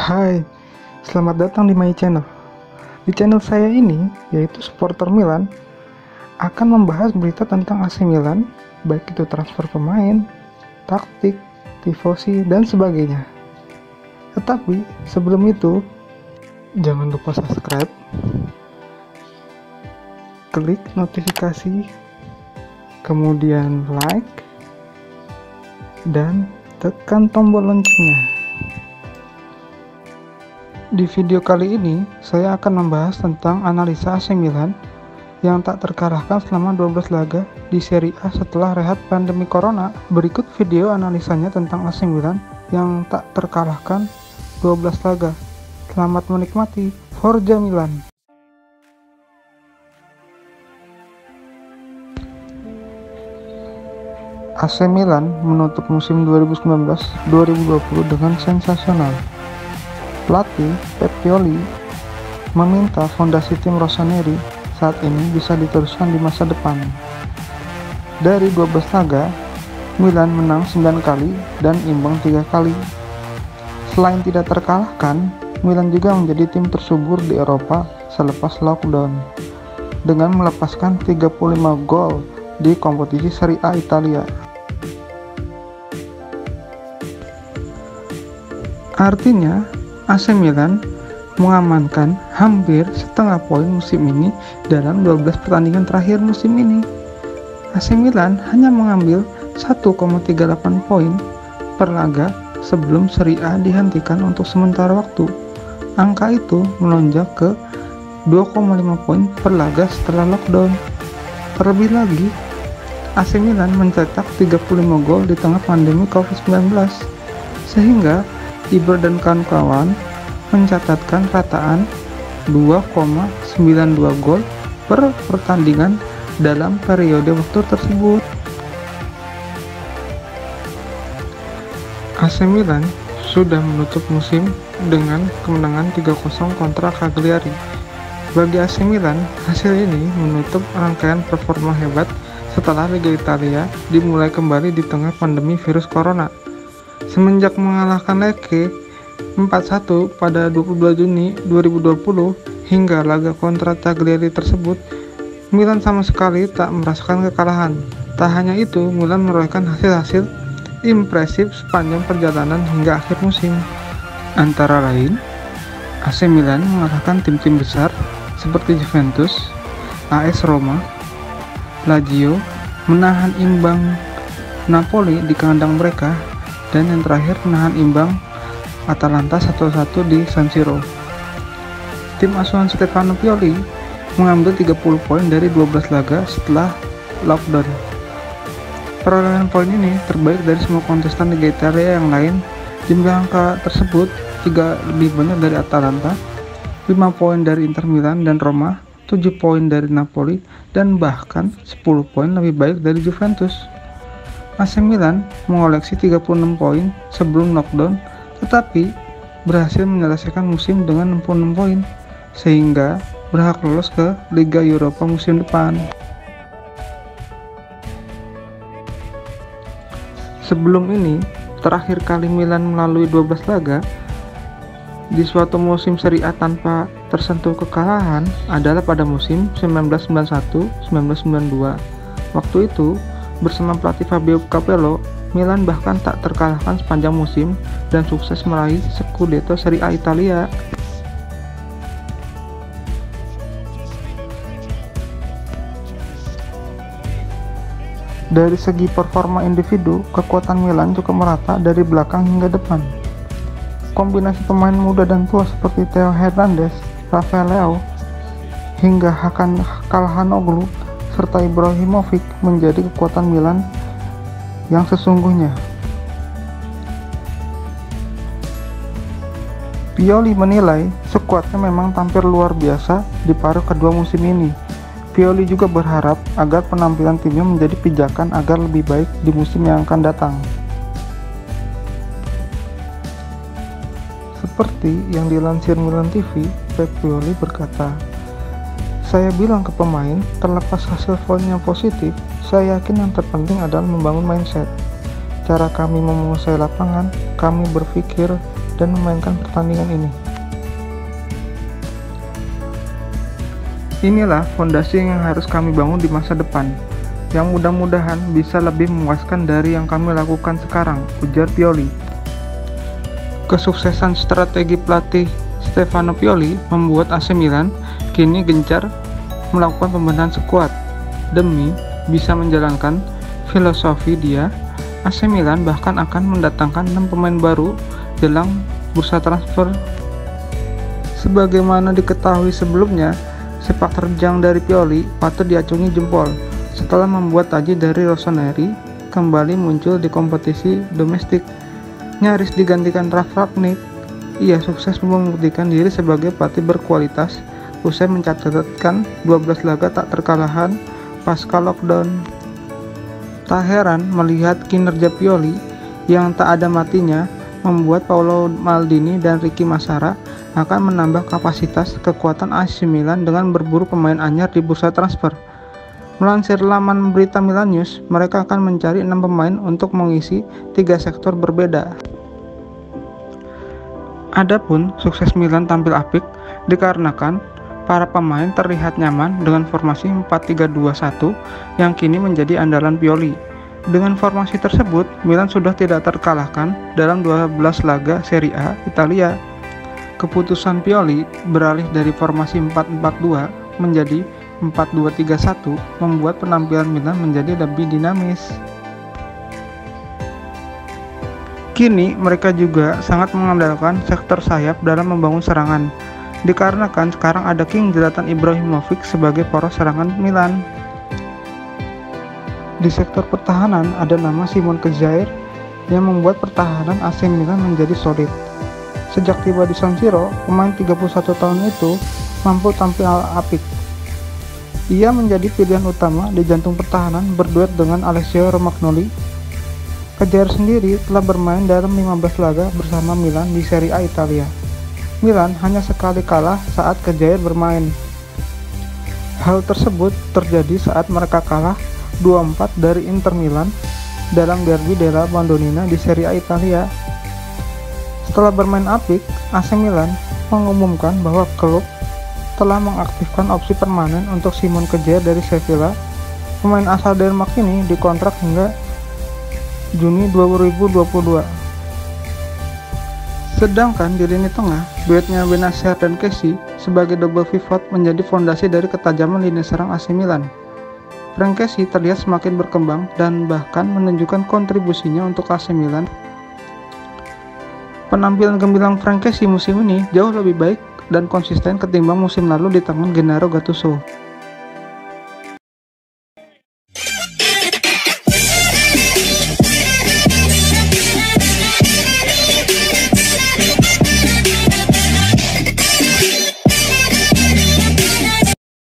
Hai, selamat datang di my channel. Di channel saya ini, yaitu Supporter Milan, akan membahas berita tentang AC Milan, baik itu transfer pemain, taktik, tifosi, dan sebagainya. Tetapi sebelum itu, jangan lupa subscribe, klik notifikasi, kemudian like, dan tekan tombol loncengnya. Di video kali ini, saya akan membahas tentang analisa AC Milan yang tak terkalahkan selama 12 laga di Serie A setelah rehat pandemi Corona. Berikut video analisanya tentang AC Milan yang tak terkalahkan 12 laga. Selamat menikmati, Forza Milan! AC Milan menutup musim 2019-2020 dengan sensasional. Pelatih Pep Pioli meminta fondasi tim rossoneri saat ini bisa diteruskan di masa depan. Dari 12 laga, Milan menang 9 kali dan imbang 3 kali. Selain tidak terkalahkan, Milan juga menjadi tim tersubur di Eropa selepas lockdown dengan melepaskan 35 gol di kompetisi Serie A Italia. Artinya, AC Milan mengamankan hampir setengah poin musim ini dalam 12 pertandingan terakhir musim ini. AC Milan hanya mengambil 1,38 poin per laga sebelum Serie A dihentikan untuk sementara waktu. Angka itu melonjak ke 2,5 poin per laga setelah lockdown. Terlebih lagi, AC Milan mencetak 35 gol di tengah pandemi COVID-19, sehingga Ibra dan kawan-kawan mencatatkan rataan 2,92 gol per pertandingan dalam periode waktu tersebut. AC Milan sudah menutup musim dengan kemenangan 3-0 kontra Cagliari. Bagi AC Milan, hasil ini menutup rangkaian performa hebat setelah Liga Italia dimulai kembali di tengah pandemi virus corona. Semenjak mengalahkan Lecce 4-1 pada 22 Juni 2020 hingga laga kontra Cagliari tersebut, Milan sama sekali tak merasakan kekalahan. Tak hanya itu, Milan menorehkan hasil-hasil impresif sepanjang perjalanan hingga akhir musim. Antara lain, AC Milan mengalahkan tim-tim besar seperti Juventus, AS Roma, Lazio, menahan imbang Napoli di kandang mereka, dan yang terakhir menahan imbang Atalanta 1-1 di San Siro. Tim asuhan Stefano Pioli mengambil 30 poin dari 12 laga setelah lockdown. Perolehan poin ini terbaik dari semua kontestan Liga Italia yang lain. Jumlah angka tersebut juga lebih banyak dari Atalanta, 5 poin dari Inter Milan dan Roma, 7 poin dari Napoli, dan bahkan 10 poin lebih baik dari Juventus. AC Milan mengoleksi 36 poin sebelum lockdown, tetapi berhasil menyelesaikan musim dengan 66 poin, sehingga berhak lolos ke Liga Eropa musim depan. Sebelum ini, terakhir kali Milan melalui 12 laga di suatu musim Serie A tanpa tersentuh kekalahan adalah pada musim 1991-1992. Waktu itu, bersama pelatih Fabio Capello, Milan bahkan tak terkalahkan sepanjang musim dan sukses meraih Scudetto Serie A Italia. Dari segi performa individu, kekuatan Milan cukup merata dari belakang hingga depan. Kombinasi pemain muda dan tua seperti Theo Hernandez, Rafael Leao, hingga Hakan Calhanoglu serta Ibrahimovic menjadi kekuatan Milan yang sesungguhnya. Pioli menilai skuadnya memang tampil luar biasa di paruh kedua musim ini. Pioli juga berharap agar penampilan timnya menjadi pijakan agar lebih baik di musim yang akan datang. Seperti yang dilansir Milan TV, Pep Pioli berkata, "Saya bilang ke pemain, terlepas hasil poin yang positif, saya yakin yang terpenting adalah membangun mindset. Cara kami menguasai lapangan, kami berpikir dan memainkan pertandingan ini. Inilah fondasi yang harus kami bangun di masa depan, yang mudah-mudahan bisa lebih memuaskan dari yang kami lakukan sekarang, ujar Pioli. Kesuksesan strategi pelatih Stefano Pioli membuat AC Milan kini gencar melakukan pembenahan skuad demi bisa menjalankan filosofi dia. AC Milan bahkan akan mendatangkan 6 pemain baru jelang bursa transfer. Sebagaimana diketahui sebelumnya, sepak terjang dari Pioli patut diacungi jempol setelah membuat taji dari Rossoneri kembali muncul di kompetisi domestik. Nyaris digantikan Ralf Rangnick, ia sukses membuktikan diri sebagai pelatih berkualitas usai mencatatkan 12 laga tak terkalahkan pasca lockdown. Tak heran melihat kinerja Pioli yang tak ada matinya membuat Paolo Maldini dan Ricky Massara akan menambah kapasitas kekuatan AC Milan dengan berburu pemain anyar di bursa transfer. Melansir laman berita Milan News, mereka akan mencari 6 pemain untuk mengisi 3 sektor berbeda. Adapun sukses Milan tampil apik dikarenakan para pemain terlihat nyaman dengan formasi 4-3-2-1 yang kini menjadi andalan Pioli. Dengan formasi tersebut, Milan sudah tidak terkalahkan dalam 12 laga Serie A Italia. Keputusan Pioli beralih dari formasi 4-4-2 menjadi 4-2-3-1 membuat penampilan Milan menjadi lebih dinamis. Kini mereka juga sangat mengandalkan sektor sayap dalam membangun serangan, dikarenakan sekarang ada King Zlatan Ibrahimovic sebagai poros serangan Milan. Di sektor pertahanan ada nama Simon Kjaer yang membuat pertahanan AC Milan menjadi solid. Sejak tiba di San Siro, pemain 31 tahun itu mampu tampil apik. Ia menjadi pilihan utama di jantung pertahanan berduet dengan Alessio Romagnoli. Kjaer sendiri telah bermain dalam 15 laga bersama Milan di Serie A Italia. Milan hanya sekali kalah saat Kjaer bermain. Hal tersebut terjadi saat mereka kalah 2-4 dari Inter Milan dalam Derby della Madonnina di Serie A Italia. Setelah bermain apik, AC Milan mengumumkan bahwa klub telah mengaktifkan opsi permanen untuk Simon Kjaer dari Sevilla. Pemain asal Denmark ini dikontrak hingga Juni 2022. Sedangkan di lini tengah, duetnya Benacer dan Kessie sebagai double pivot menjadi fondasi dari ketajaman lini serang AC Milan. Frank Kessie terlihat semakin berkembang dan bahkan menunjukkan kontribusinya untuk AC Milan. Penampilan gemilang Frank Kessie musim ini jauh lebih baik dan konsisten ketimbang musim lalu di tangan Gennaro Gattuso.